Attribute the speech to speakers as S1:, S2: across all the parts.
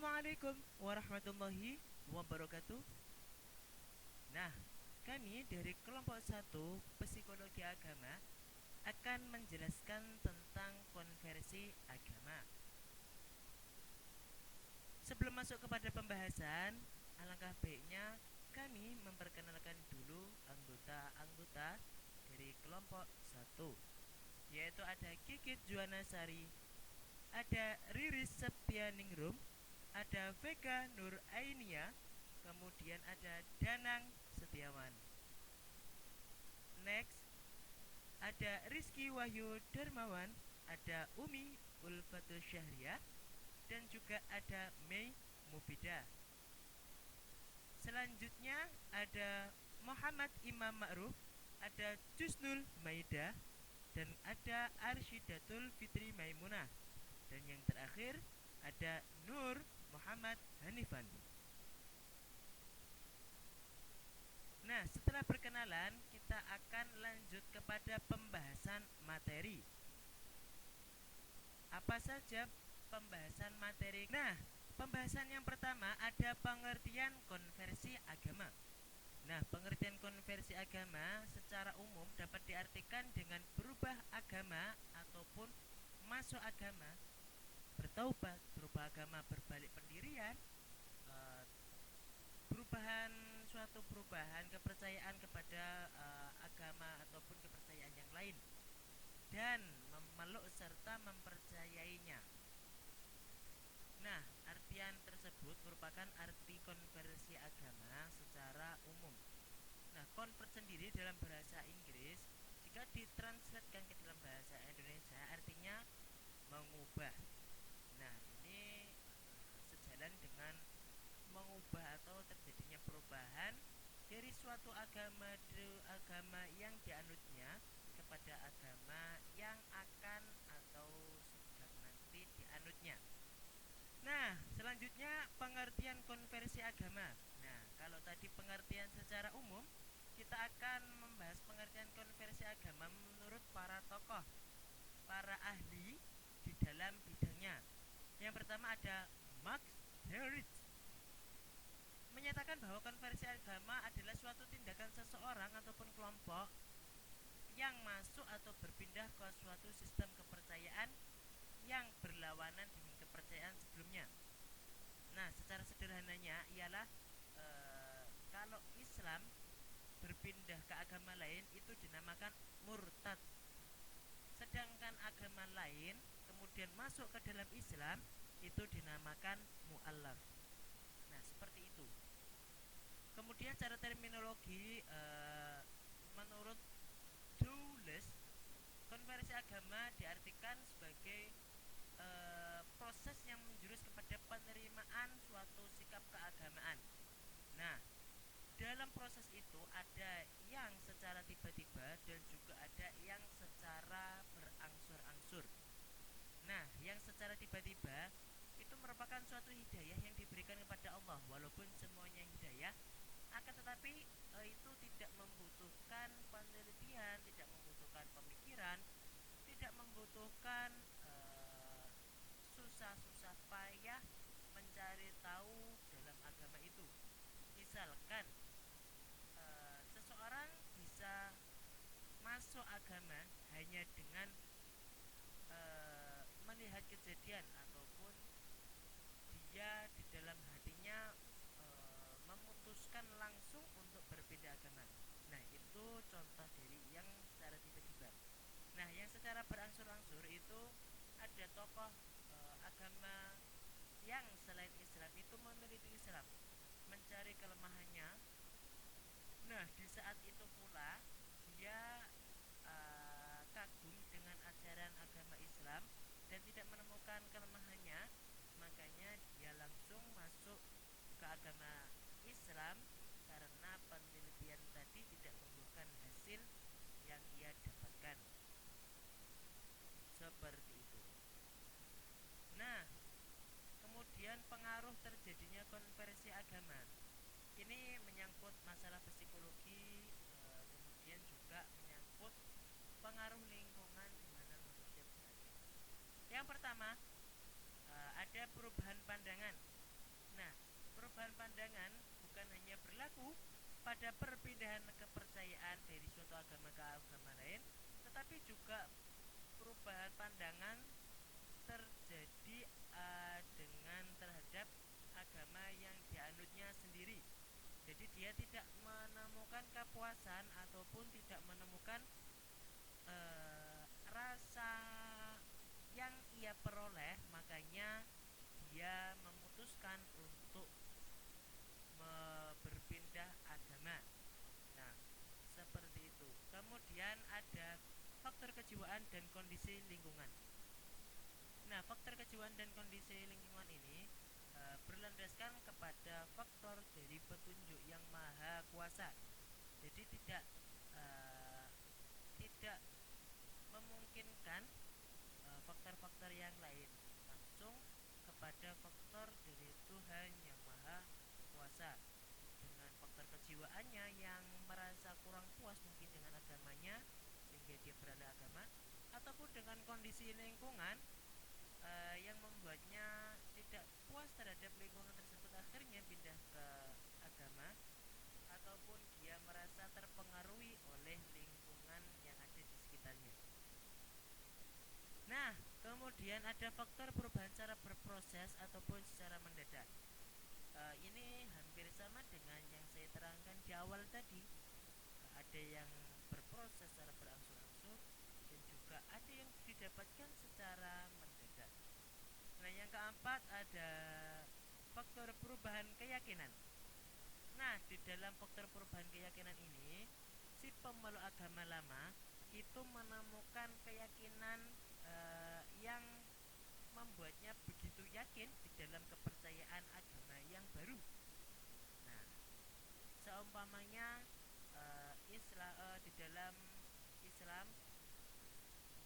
S1: Assalamualaikum warahmatullahi wabarakatuh. Nah, kami dari kelompok satu Psikologi Agama akan menjelaskan tentang konversi agama. Sebelum masuk kepada pembahasan, alangkah baiknya kami memperkenalkan dulu anggota-anggota dari kelompok satu, yaitu ada Kikit Juanasari, ada Riris Septianingrum, ada Vega Nur Ainia, kemudian ada Danang Setiawan. Next, ada Rizky Wahyu Darmawan, ada Umi Ulfatul Syahriah, dan juga ada Mei Mubida. Selanjutnya ada Muhammad Imam Ma'ruf, ada Jusnul Maida, dan ada Arsyidatul Fitri Maimunah. Dan yang terakhir ada Nur Muhammad Hanifan. Nah, setelah perkenalan, kita akan lanjut kepada pembahasan materi. Apa saja pembahasan materi? Nah, pembahasan yang pertama ada pengertian konversi agama. Nah, pengertian konversi agama secara umum dapat diartikan dengan berubah agama ataupun masuk agama, bertaubat, berubah agama, berbalik pendirian, suatu perubahan kepercayaan kepada agama ataupun kepercayaan yang lain, dan memeluk serta mempercayainya. Nah, artian tersebut merupakan arti konversi agama secara umum. Nah, convert sendiri dalam bahasa Inggris jika ditranslatekan ke dalam bahasa Indonesia artinya mengubah. Nah, ini sejalan dengan mengubah atau terjadinya perubahan dari suatu agama yang dianutnya kepada agama yang akan atau sedang nanti dianutnya. Nah, selanjutnya pengertian konversi agama. Nah, kalau tadi pengertian secara umum, kita akan membahas pengertian konversi agama menurut para tokoh, para ahli di dalam bidangnya. Yang pertama ada Max Herridge, menyatakan bahwa konversi agama adalah suatu tindakan seseorang ataupun kelompok yang masuk atau berpindah ke suatu sistem kepercayaan yang berlawanan dengan kepercayaan sebelumnya. Nah, secara sederhananya ialah kalau Islam berpindah ke agama lain itu dinamakan murtad. Sedangkan agama lain kemudian masuk ke dalam Islam itu dinamakan mu'allaf. Nah, seperti itu. Kemudian cara terminologi menurut Dulles, konversi agama diartikan sebagai proses yang menjurus kepada penerimaan suatu sikap keagamaan. Nah, dalam proses itu ada yang secara tiba-tiba dan juga ada yang secara berangsur-angsur. Nah, yang secara tiba-tiba itu merupakan suatu hidayah yang diberikan kepada Allah, walaupun semuanya hidayah, akan tetapi itu tidak membutuhkan penelitian, tidak membutuhkan pemikiran, tidak membutuhkan susah-susah payah mencari tahu dalam agama itu. Misalkan seseorang bisa masuk agama hanya dengan melihat kejadian ataupun dia di dalam hatinya memutuskan langsung untuk berpindah agama. Nah, itu contoh dari yang secara tiba-tiba. Nah, yang secara berangsur-angsur itu ada tokoh agama yang selain Islam itu meneliti Islam, mencari kelemahannya. Nah, di saat itu pula dia kagum dengan ajaran agama Islam dan tidak menemukan kelemahannya, makanya dia langsung masuk ke agama Islam karena penelitian tadi tidak membuahkan hasil yang ia dapatkan. Seperti itu. Nah, kemudian pengaruh terjadinya konversi agama ini menyangkut masalah psikologi, kemudian juga menyangkut pengaruh lingkungan di mana manusia berada. Yang pertama, ada perubahan pandangan. Nah, perubahan pandangan bukan hanya berlaku pada perpindahan kepercayaan dari suatu agama ke agama lain, tetapi juga perubahan pandangan terjadi dengan terhadap agama yang dianutnya sendiri. Jadi dia tidak menemukan kepuasan ataupun tidak menemukan rasa yang ia peroleh, makanya dia memutuskan untuk berpindah agama. Nah, seperti itu. Kemudian ada faktor kejiwaan dan kondisi lingkungan. Nah, faktor kejiwaan dan kondisi lingkungan ini berlandaskan kepada faktor dari petunjuk yang maha kuasa. Jadi uh, tidak memungkinkan faktor-faktor yang lain, langsung kepada faktor dari Tuhan yang maha kuasa. Dengan faktor kejiwaannya yang merasa kurang puas mungkin dengan agamanya sehingga dia beralih agama, ataupun dengan kondisi lingkungan yang membuatnya tidak puas terhadap lingkungan tersebut, akhirnya pindah ke agama, ataupun dia merasa terpengaruhi oleh lingkungan yang ada di sekitarnya. Nah, kemudian ada faktor perubahan cara berproses ataupun secara mendadak. Ini hampir sama dengan yang saya terangkan di awal tadi. Ada yang berproses secara berangsur-angsur dan juga ada yang didapatkan secara mendadak. Nah, yang keempat ada faktor perubahan keyakinan. Nah, di dalam faktor perubahan keyakinan ini, si pemeluk agama lama itu menemukan keyakinan yang membuatnya begitu yakin di dalam kepercayaan agama yang baru. Nah, seumpamanya di dalam Islam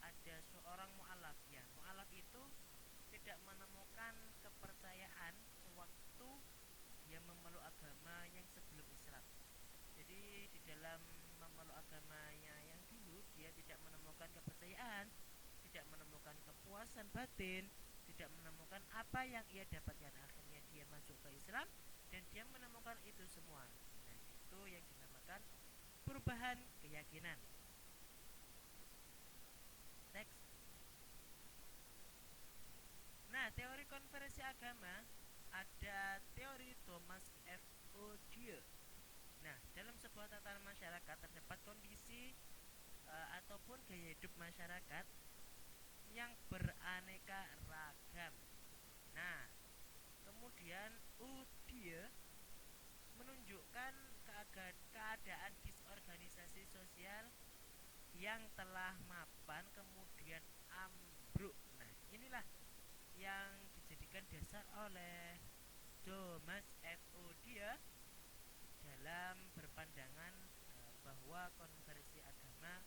S1: ada seorang mu'alaf, ya mu'alaf itu tidak menemukan kepercayaan sewaktu dia memeluk agama yang sebelum Islam. Jadi di dalam memeluk agamanya yang dulu dia tidak menemukan kepercayaan, tidak menemukan kepuasan batin, tidak menemukan apa yang ia dapatkan. Akhirnya dia masuk ke Islam dan dia menemukan itu semua. Nah, itu yang dinamakan perubahan keyakinan. Next. Nah, teori konversi agama ada teori Thomas F. Odieu. Nah, dalam sebuah tatanan masyarakat terdapat kondisi ataupun gaya hidup masyarakat yang beraneka ragam. Nah, kemudian Odieu menunjukkan keadaan disorganisasi sosial yang telah mapan kemudian ambruk. Nah, inilah yang dijadikan dasar oleh Thomas F. Odieu dalam berpandangan bahwa konversi agama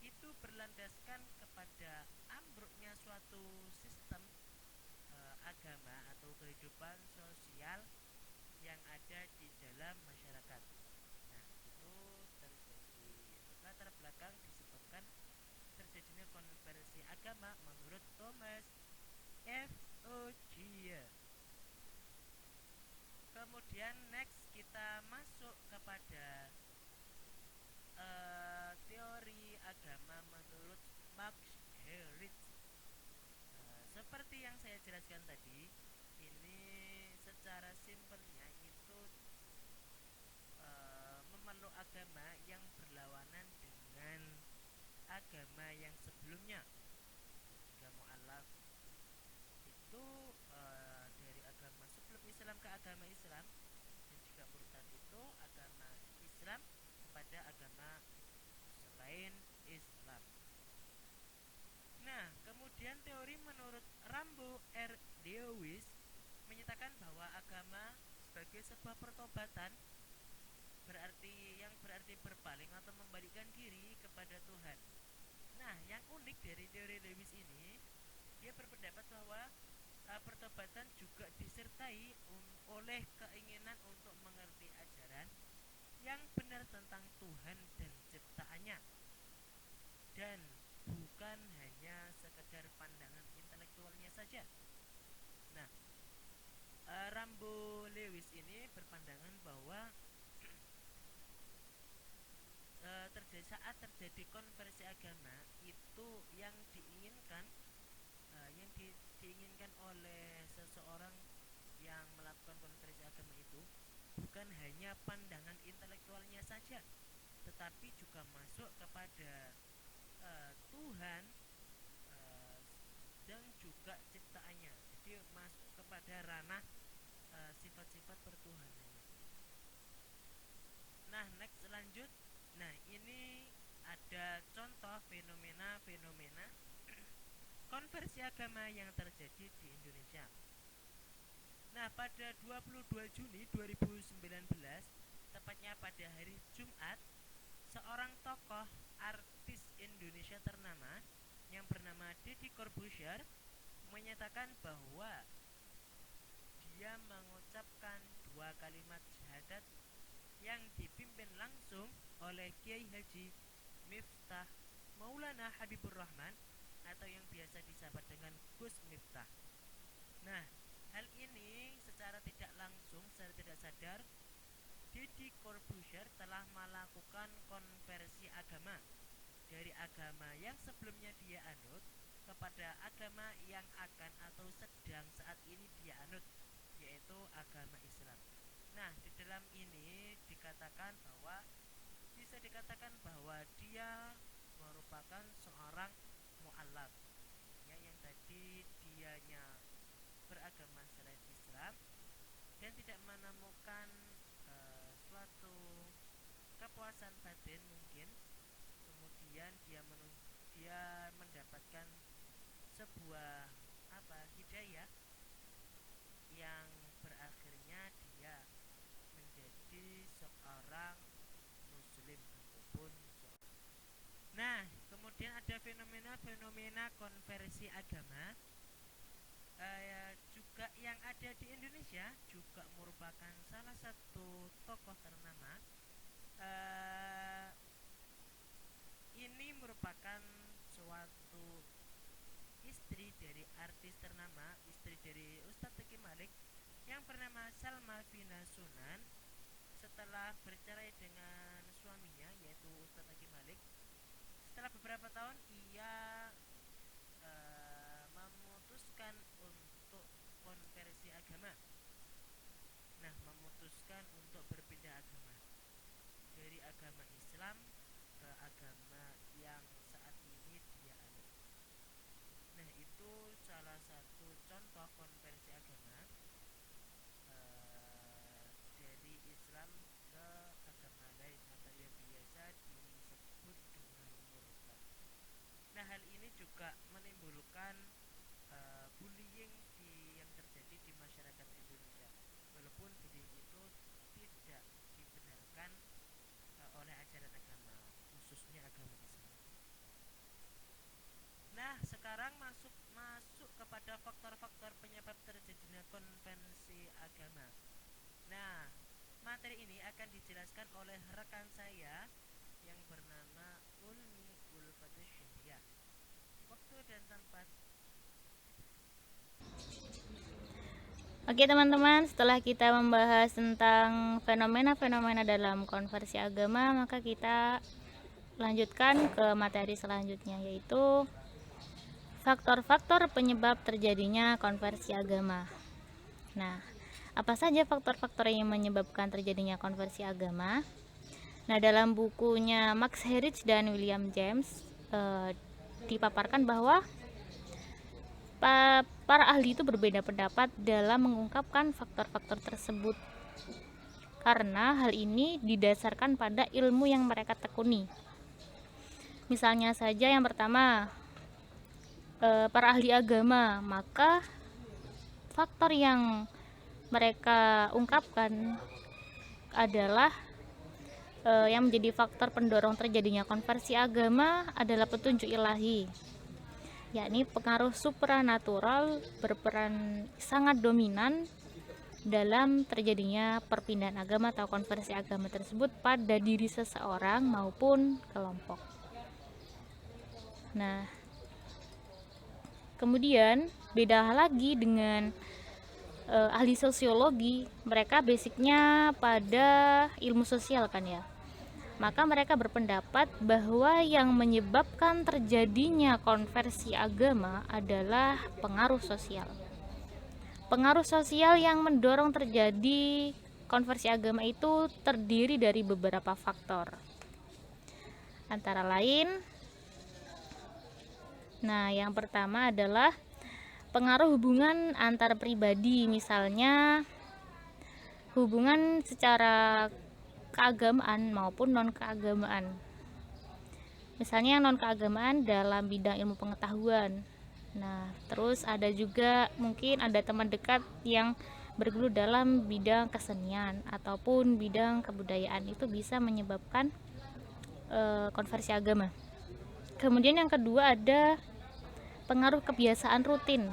S1: itu berlandaskan kepada ambruknya suatu sistem agama atau kehidupan sosial yang ada di dalam masyarakat. Nah, itu terjadi latar belakang disebabkan terjadinya konversi agama menurut Thomas F. Odieu. Kemudian next kita masuk kepada teori agama menurut Max Herich. Seperti yang saya jelaskan tadi, ini secara simpelnya itu memeluk agama yang berlawanan dengan agama yang sebelumnya. Jika mu'alaf itu dari agama sebelum Islam ke agama Islam, dan jika murtad itu agama Islam kepada agama selain Islam. Nah, kemudian teori menurut Rambo R. Lewis menyatakan bahwa agama sebagai sebuah pertobatan berarti berpaling atau membalikkan diri kepada Tuhan. Nah, yang unik dari teori Lewis ini, dia berpendapat bahwa pertobatan juga disertai oleh keinginan untuk mengerti ajaran yang benar tentang Tuhan dan ciptaannya, dan bukan hanya sekedar pandangan intelektualnya saja. Nah, Rambo Lewis ini berpandangan bahwa saat terjadi konversi agama itu yang diinginkan diinginkan oleh seseorang yang melakukan konversi agama itu bukan hanya pandangan intelektualnya saja, tetapi juga masuk kepada Tuhan dan juga ciptaannya. Jadi masuk kepada ranah sifat-sifat pertuhanannya. Nah, next lanjut. Nah, ini ada contoh fenomena-fenomena konversi agama yang terjadi di Indonesia. Nah, pada 22 Juni 2019, tepatnya pada hari Jumat, seorang tokoh artis Indonesia ternama yang bernama Deddy Corbuzier menyatakan bahwa dia mengucapkan 2 kalimat syahadat yang dipimpin langsung oleh Kiai Haji Miftah Maulana Habibur Rahman atau yang biasa disapa dengan Gus Miftah. Nah, hal ini secara tidak langsung, secara tidak sadar, Deddy Corbuzier telah melakukan konversi agama dari agama yang sebelumnya dia anut kepada agama yang akan atau sedang saat ini dia anut, yaitu agama Islam. Nah, di dalam ini bisa dikatakan bahwa dia merupakan seorang mu'allaf, ya, yang tadi dianya beragama selain Islam dan tidak menemukan suatu kepuasan batin mungkin, kemudian dia mendapatkan sebuah hidayah yang berakhirnya dia menjadi seorang muslim ataupun Nah, kemudian ada fenomena-fenomena konversi agama juga yang ada di Indonesia, juga merupakan salah satu tokoh ternama. Ini merupakan suatu istri dari artis ternama, istri dari Ustadz Teki Malik yang bernama Salma Vina Sunan. Setelah bercerai dengan suaminya yaitu Ustadz Teki Malik, setelah beberapa tahun ia memutuskan untuk konversi agama. Nah, memutuskan untuk berpindah agama dari agama Islam ke agama yang saat ini dia anut. Nah, itu salah satu contoh konversi agama dari Islam ke agama lain atau yang biasa disebut dengan murtad. Nah, hal ini juga menimbulkan bullying yang terjadi di masyarakat Indonesia, walaupun bullying itu tidak dibenarkan oleh ajaran agama, khususnya agama Islam. Nah, sekarang masuk kepada faktor-faktor penyebab terjadinya konvensi agama. Nah, materi ini akan dijelaskan oleh rekan saya yang bernama Ulmi Ulfatus Syahriah. Waktu dan tempat.
S2: Oke teman-teman, setelah kita membahas tentang fenomena-fenomena dalam konversi agama, maka kita lanjutkan ke materi selanjutnya, yaitu faktor-faktor penyebab terjadinya konversi agama. Nah, apa saja faktor-faktor yang menyebabkan terjadinya konversi agama? Nah, dalam bukunya Max Herich dan William James dipaparkan bahwa para ahli itu berbeda pendapat dalam mengungkapkan faktor-faktor tersebut, karena hal ini didasarkan pada ilmu yang mereka tekuni. Misalnya saja yang pertama, para ahli agama, maka faktor yang mereka ungkapkan adalah yang menjadi faktor pendorong terjadinya konversi agama adalah petunjuk ilahi, yakni pengaruh supranatural berperan sangat dominan dalam terjadinya perpindahan agama atau konversi agama tersebut pada diri seseorang maupun kelompok. Nah, kemudian beda lagi dengan ahli sosiologi, mereka basicnya pada ilmu sosial kan ya. Maka mereka berpendapat bahwa yang menyebabkan terjadinya konversi agama adalah pengaruh sosial. Pengaruh sosial yang mendorong terjadi konversi agama itu terdiri dari beberapa faktor. Antara lain, yang pertama adalah pengaruh hubungan antar pribadi, misalnya hubungan secara keagamaan maupun non keagamaan. Misalnya non keagamaan dalam bidang ilmu pengetahuan. Terus ada juga mungkin ada teman dekat yang bergelut dalam bidang kesenian ataupun bidang kebudayaan, itu bisa menyebabkan konversi agama. Kemudian yang kedua ada pengaruh kebiasaan rutin.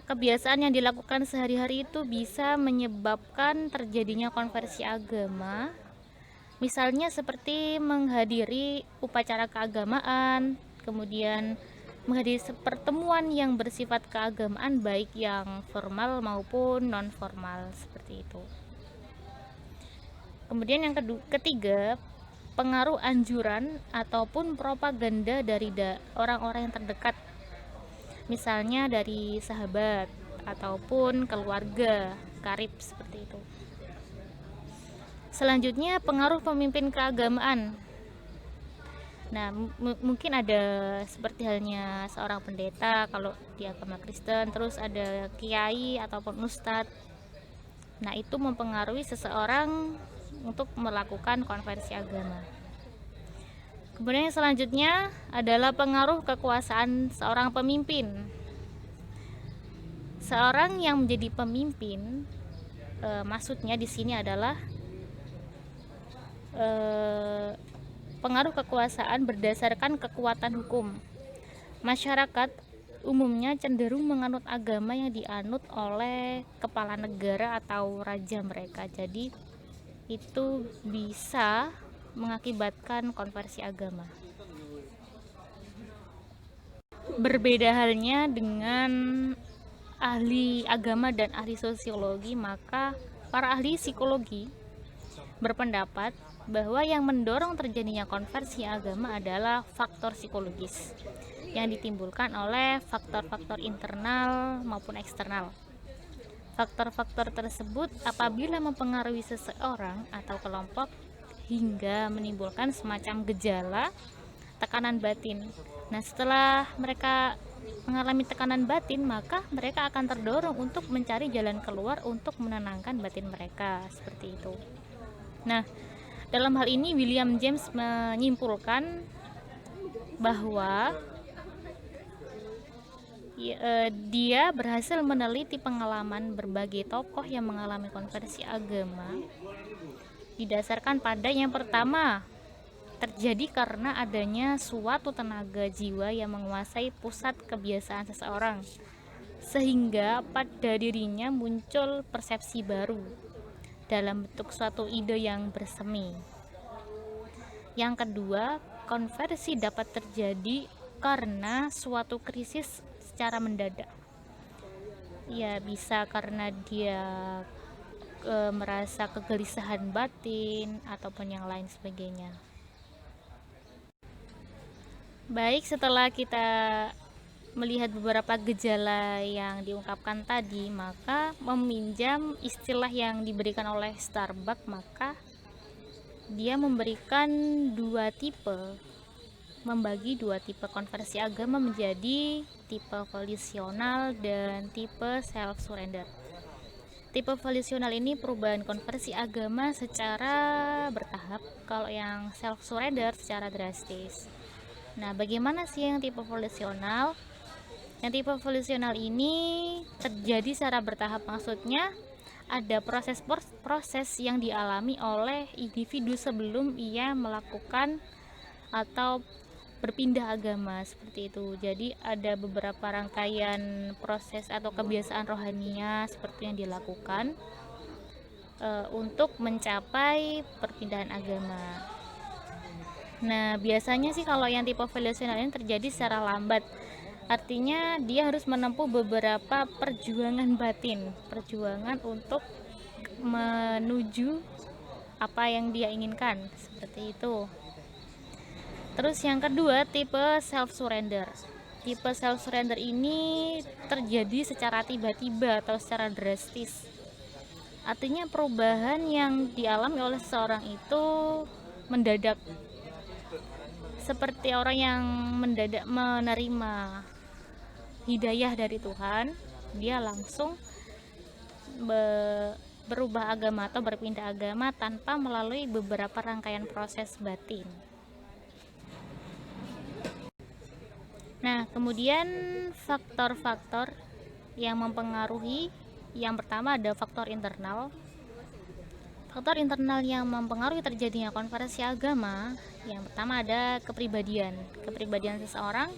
S2: Kebiasaan yang dilakukan sehari-hari itu bisa menyebabkan terjadinya konversi agama. Misalnya seperti menghadiri upacara keagamaan, kemudian menghadiri pertemuan yang bersifat keagamaan baik yang formal maupun non formal, seperti itu. Kemudian yang ketiga, pengaruh anjuran ataupun propaganda dari orang-orang yang terdekat, misalnya dari sahabat ataupun keluarga karib, seperti itu. Selanjutnya pengaruh pemimpin keagamaan. Mungkin ada seperti halnya seorang pendeta kalau di agama Kristen, terus ada kiai ataupun ustadz. Itu mempengaruhi seseorang untuk melakukan konversi agama. Kemudian yang selanjutnya adalah pengaruh kekuasaan seorang pemimpin. Seorang yang menjadi pemimpin, maksudnya di sini adalah pengaruh kekuasaan berdasarkan kekuatan hukum. Masyarakat umumnya cenderung menganut agama yang dianut oleh kepala negara atau raja mereka. Jadi itu bisa mengakibatkan konversi agama. Berbeda halnya dengan ahli agama dan ahli sosiologi, maka para ahli psikologi berpendapat bahwa yang mendorong terjadinya konversi agama adalah faktor psikologis yang ditimbulkan oleh faktor-faktor internal maupun eksternal. Faktor-faktor tersebut apabila mempengaruhi seseorang atau kelompok hingga menimbulkan semacam gejala tekanan batin. Setelah mereka mengalami tekanan batin, maka mereka akan terdorong untuk mencari jalan keluar untuk menenangkan batin mereka, seperti itu. Dalam hal ini William James menyimpulkan bahwa dia berhasil meneliti pengalaman berbagai tokoh yang mengalami konversi agama didasarkan pada yang pertama, terjadi karena adanya suatu tenaga jiwa yang menguasai pusat kebiasaan seseorang sehingga pada dirinya muncul persepsi baru dalam bentuk suatu ide yang bersemi. Yang kedua, konversi dapat terjadi karena suatu krisis secara mendadak. Ya, bisa karena dia merasa kegelisahan batin ataupun yang lain sebagainya. Baik, setelah kita melihat beberapa gejala yang diungkapkan tadi, maka meminjam istilah yang diberikan oleh Starbuck, maka dia membagi dua tipe konversi agama menjadi tipe volisional dan tipe self surrender. Tipe volisional ini perubahan konversi agama secara bertahap, kalau yang self surrender secara drastis. Bagaimana sih yang tipe volisional? Yang tipe volisional ini terjadi secara bertahap, maksudnya ada proses yang dialami oleh individu sebelum ia melakukan atau berpindah agama, seperti itu. Jadi ada beberapa rangkaian proses atau kebiasaan rohaninya seperti yang dilakukan untuk mencapai perpindahan agama. Biasanya sih kalau yang tipe volisional ini terjadi secara lambat. Artinya dia harus menempuh beberapa perjuangan batin, perjuangan untuk menuju apa yang dia inginkan, seperti itu. Terus yang kedua, tipe self surrender. Tipe self surrender ini terjadi secara tiba-tiba atau secara drastis. Artinya perubahan yang dialami oleh seseorang itu mendadak, seperti orang yang mendadak menerima hidayah dari Tuhan, dia langsung berubah agama atau berpindah agama tanpa melalui beberapa rangkaian proses batin. Nah, kemudian faktor-faktor yang mempengaruhi, yang pertama ada faktor internal. Faktor internal yang mempengaruhi terjadinya konversi agama, yang pertama ada kepribadian seseorang.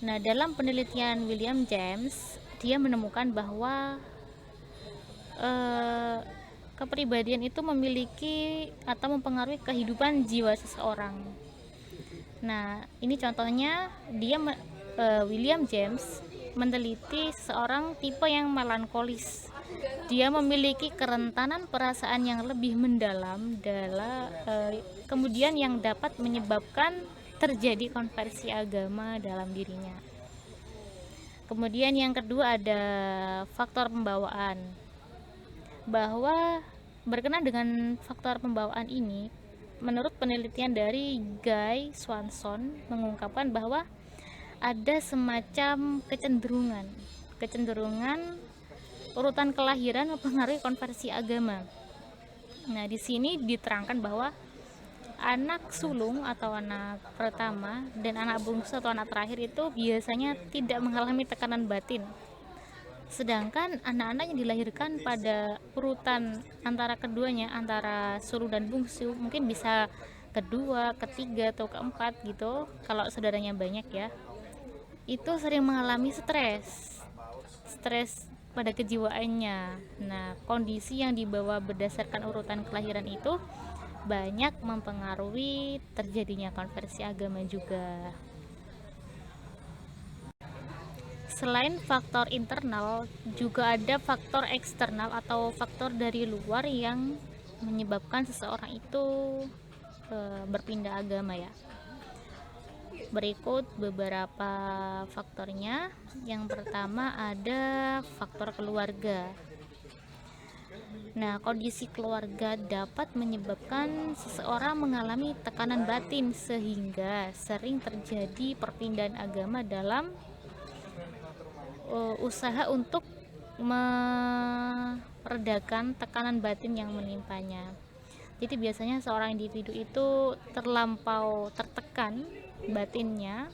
S2: Nah, dalam penelitian William James, dia menemukan bahwa kepribadian itu memiliki atau mempengaruhi kehidupan jiwa seseorang. Nah, ini contohnya William James meneliti seorang tipe yang melankolis. Dia memiliki kerentanan perasaan yang lebih mendalam kemudian yang dapat menyebabkan terjadi konversi agama dalam dirinya. Kemudian yang kedua ada faktor pembawaan. Bahwa berkenaan dengan faktor pembawaan ini, menurut penelitian dari Guy Swanson mengungkapkan bahwa ada semacam kecenderungan urutan kelahiran mempengaruhi konversi agama. Nah, di sini diterangkan bahwa anak sulung atau anak pertama dan anak bungsu atau anak terakhir itu biasanya tidak mengalami tekanan batin. Sedangkan anak-anak yang dilahirkan pada urutan antara keduanya, antara sulung dan bungsu, mungkin bisa kedua, ketiga, atau keempat gitu, kalau saudaranya banyak ya, itu sering mengalami stres pada kejiwaannya. Nah, kondisi yang dibawa berdasarkan urutan kelahiran itu banyak mempengaruhi terjadinya konversi agama juga. Selain faktor internal, juga ada faktor eksternal atau faktor dari luar yang menyebabkan seseorang itu berpindah agama ya. Berikut beberapa faktornya. Yang pertama ada faktor keluarga. Nah, kondisi keluarga dapat menyebabkan seseorang mengalami tekanan batin sehingga sering terjadi perpindahan agama dalam usaha untuk meredakan tekanan batin yang menimpanya. Jadi biasanya seorang individu itu terlampau tertekan batinnya,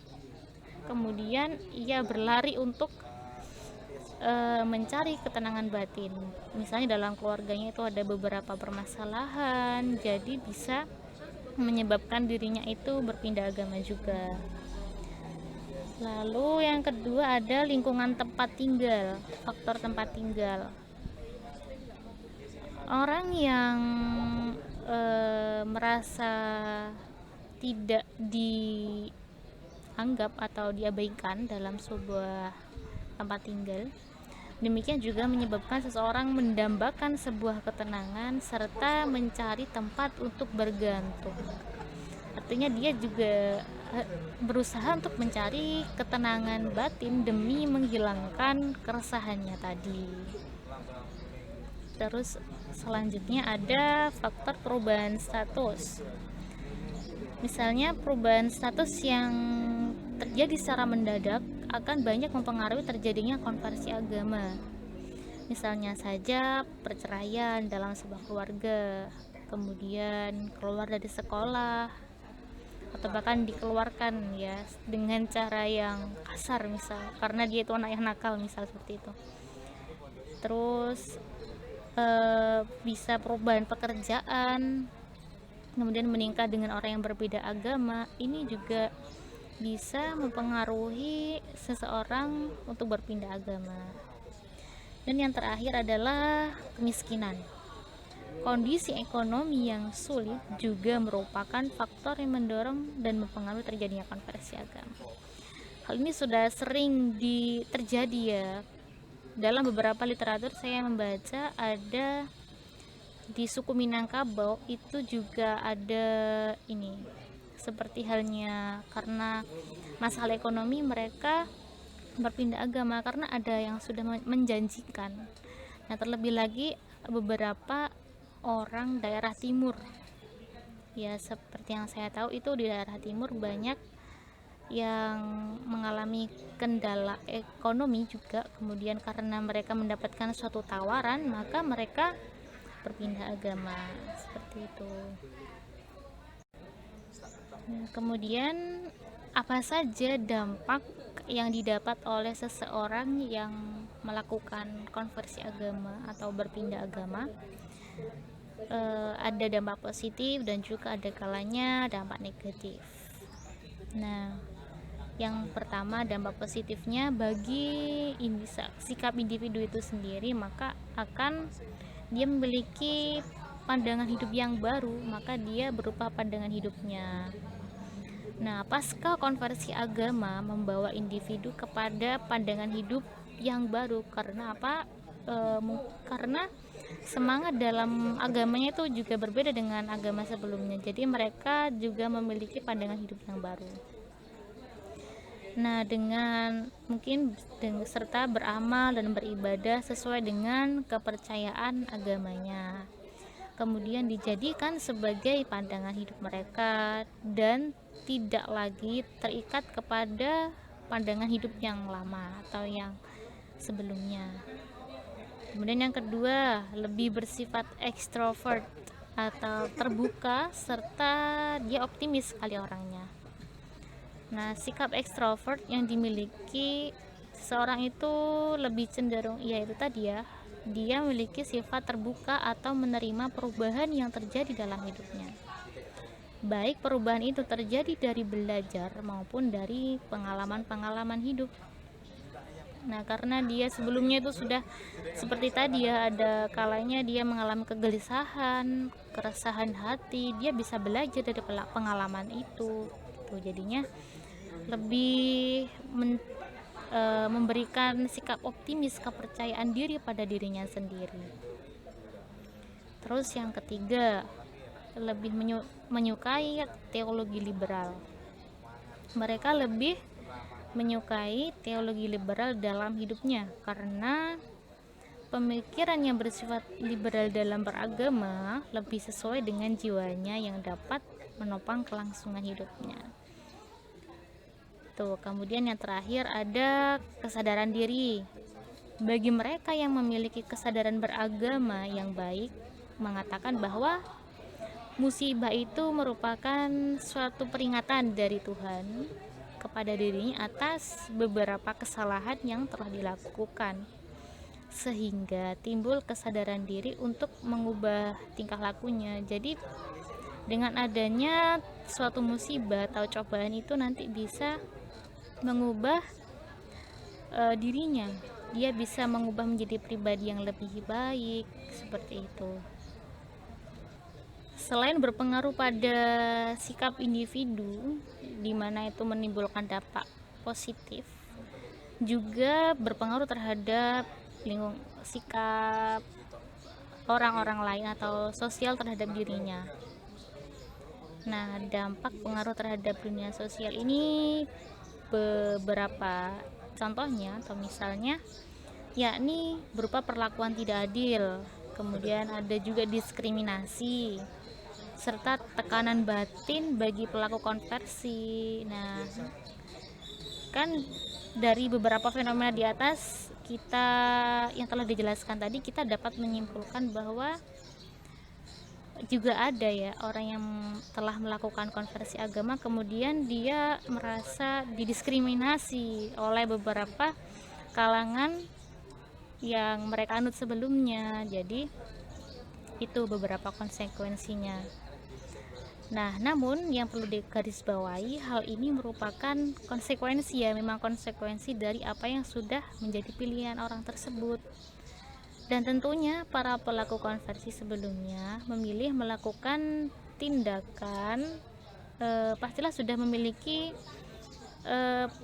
S2: kemudian ia berlari untuk mencari ketenangan batin. Misalnya dalam keluarganya itu ada beberapa permasalahan, jadi bisa menyebabkan dirinya itu berpindah agama juga. Lalu yang kedua ada lingkungan tempat tinggal, faktor tempat tinggal. Orang yang merasa tidak dianggap atau diabaikan dalam sebuah tempat tinggal, demikian juga menyebabkan seseorang mendambakan sebuah ketenangan serta mencari tempat untuk bergantung. Artinya dia juga berusaha untuk mencari ketenangan batin demi menghilangkan keresahannya tadi. Terus selanjutnya ada faktor perubahan status. Misalnya perubahan status yang terjadi secara mendadak akan banyak mempengaruhi terjadinya konversi agama. Misalnya saja perceraian dalam sebuah keluarga, kemudian keluar dari sekolah, atau bahkan dikeluarkan ya dengan cara yang kasar misal karena dia itu anak yang nakal misal seperti itu. Terus bisa perubahan pekerjaan, kemudian menikah dengan orang yang berbeda agama, ini juga bisa mempengaruhi seseorang untuk berpindah agama. Dan yang terakhir adalah kemiskinan. Kondisi ekonomi yang sulit juga merupakan faktor yang mendorong dan mempengaruhi terjadinya konversi agama. Hal ini sudah sering terjadi ya. Dalam beberapa literatur saya membaca ada di suku Minangkabau itu juga ada ini, seperti halnya karena masalah ekonomi mereka berpindah agama karena ada yang sudah menjanjikan. Nah, terlebih lagi beberapa orang daerah timur ya, seperti yang saya tahu itu di daerah timur banyak yang mengalami kendala ekonomi juga, kemudian karena mereka mendapatkan suatu tawaran maka mereka berpindah agama seperti itu. Nah, kemudian apa saja dampak yang didapat oleh seseorang yang melakukan konversi agama atau berpindah agama? Ada dampak positif dan juga ada kalanya dampak negatif. Nah, yang pertama dampak positifnya bagi sikap individu itu sendiri, maka akan dia memiliki pandangan hidup yang baru, maka dia berubah pandangan hidupnya. Nah, pasca konversi agama membawa individu kepada pandangan hidup yang baru. Karena apa? Karena semangat dalam agamanya itu juga berbeda dengan agama sebelumnya. Jadi mereka juga memiliki pandangan hidup yang baru. Nah, dengan mungkin serta beramal dan beribadah sesuai dengan kepercayaan agamanya. Kemudian dijadikan sebagai pandangan hidup mereka dan tidak lagi terikat kepada pandangan hidup yang lama atau yang sebelumnya. Kemudian yang kedua, lebih bersifat ekstrovert atau terbuka serta dia optimis sekali orangnya. Nah, sikap ekstrovert yang dimiliki seseorang itu lebih cenderung, yaitu tadi ya, dia memiliki sifat terbuka atau menerima perubahan yang terjadi dalam hidupnya. Baik perubahan itu terjadi dari belajar maupun dari pengalaman-pengalaman hidup. Nah, karena dia sebelumnya itu sudah seperti tadi ya, ada kalanya dia mengalami kegelisahan, keresahan hati, dia bisa belajar dari pengalaman itu. Tuh, jadinya lebih memberikan sikap optimis, kepercayaan diri pada dirinya sendiri. Terus yang ketiga, lebih menyukai teologi liberal. Mereka lebih menyukai teologi liberal dalam hidupnya karena pemikiran yang bersifat liberal dalam beragama lebih sesuai dengan jiwanya yang dapat menopang kelangsungan hidupnya. Tuh, kemudian yang terakhir ada kesadaran diri. Bagi mereka yang memiliki kesadaran beragama yang baik, mengatakan bahwa musibah itu merupakan suatu peringatan dari Tuhan kepada dirinya atas beberapa kesalahan yang telah dilakukan, sehingga timbul kesadaran diri untuk mengubah tingkah lakunya. Jadi dengan adanya suatu musibah atau cobaan itu nanti bisa mengubah dirinya, dia bisa mengubah menjadi pribadi yang lebih baik, seperti itu. Selain berpengaruh pada sikap individu, di mana itu menimbulkan dampak positif, juga berpengaruh terhadap sikap orang-orang lain atau sosial terhadap dirinya. Nah, dampak pengaruh terhadap dunia sosial ini beberapa contohnya atau misalnya yakni berupa perlakuan tidak adil, kemudian ada juga diskriminasi serta tekanan batin bagi pelaku konversi. Nah, kan dari beberapa fenomena di atas kita yang telah dijelaskan tadi, kita dapat menyimpulkan bahwa juga ada ya orang yang telah melakukan konversi agama kemudian dia merasa didiskriminasi oleh beberapa kalangan yang mereka anut sebelumnya. Jadi itu beberapa konsekuensinya. Nah, namun yang perlu digarisbawahi, hal ini merupakan konsekuensi ya, memang konsekuensi dari apa yang sudah menjadi pilihan orang tersebut. Dan tentunya para pelaku konversi sebelumnya memilih melakukan tindakan pastilah sudah memiliki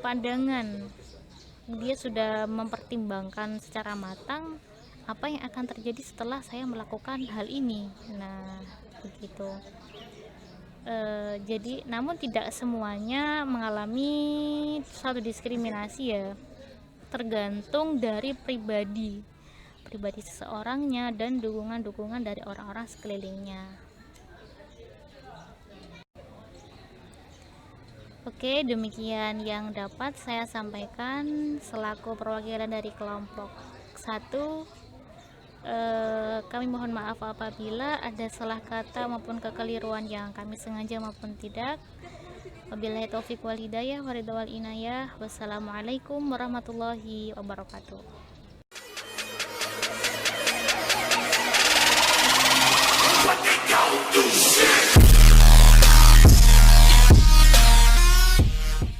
S2: pandangan, dia sudah mempertimbangkan secara matang apa yang akan terjadi setelah saya melakukan hal ini. Nah, begitu. Jadi namun tidak semuanya mengalami suatu diskriminasi ya, tergantung dari pribadi seseorangnya dan dukungan-dukungan dari orang-orang sekelilingnya. Oke, demikian yang dapat saya sampaikan selaku perwakilan dari kelompok 1. Kami mohon maaf apabila ada salah kata maupun kekeliruan yang kami sengaja maupun tidak. Wabillahi taufiq wal hidayah, waridha wal inayah. Wassalamualaikum warahmatullahi wabarakatuh.